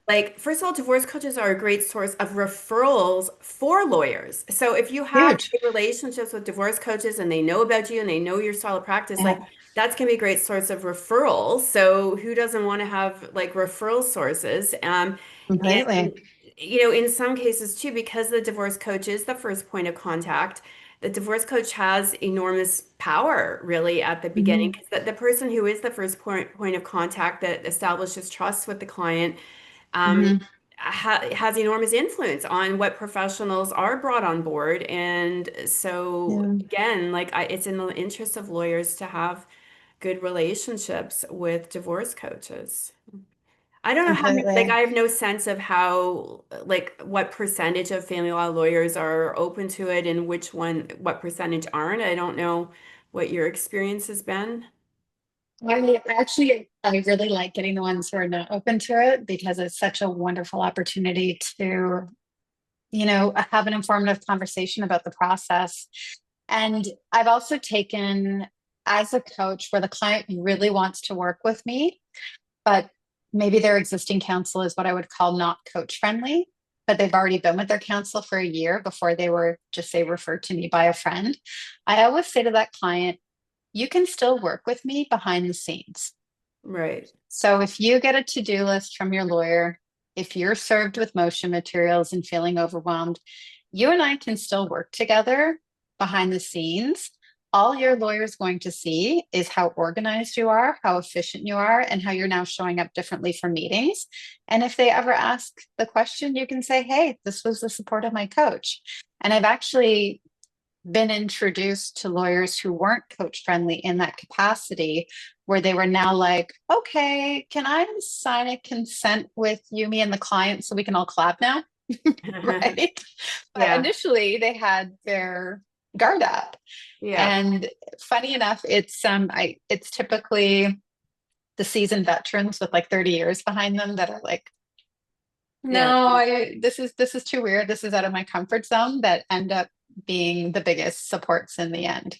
Like, first of all, divorce coaches are a great source of referrals for lawyers. So if you have Huge. good relationships with divorce coaches and they know about you and they know your style of practice, like Yeah, that's gonna be a great source of referrals. So who doesn't want to have like referral sources? And completely. in some cases too, because the divorce coach is the first point of contact, the divorce coach has enormous power really at the beginning Hmm. because the person who is the first point of contact that establishes trust with the client um, Hmm. has enormous influence on what professionals are brought on board. And so, Yeah, again, like it's in the interest of lawyers to have good relationships with divorce coaches. I don't know how many, like, completely. I have no sense of how, like, what percentage of family law lawyers are open to it and what percentage aren't. I don't know what your experience has been. I really like getting the ones who are not open to it because it's such a wonderful opportunity to, have an informative conversation about the process. And I've also taken as a coach where the client really wants to work with me, but maybe their existing counsel is what I would call not coach friendly, but they've already been with their counsel for a year before they were just say referred to me by a friend. I always say to that client, you can still work with me behind the scenes. Right. So if you get a to-do list from your lawyer, if you're served with motion materials and feeling overwhelmed, you and I can still work together behind the scenes. All your lawyer is going to see is how organized you are, how efficient you are, and how you're now showing up differently for meetings. And if they ever ask the question, you can say, hey, this was the support of my coach. And I've actually been introduced to lawyers who weren't coach friendly in that capacity, where they were now like, okay, can I sign a consent with you, me, and the client so we can all clap now? Right. But Yeah. initially they had their guard up. Yeah. And funny enough, it's typically the seasoned veterans with like 30 years behind them that are like, Yeah. no, this is too weird. This is out of my comfort zone that end up being the biggest supports in the end.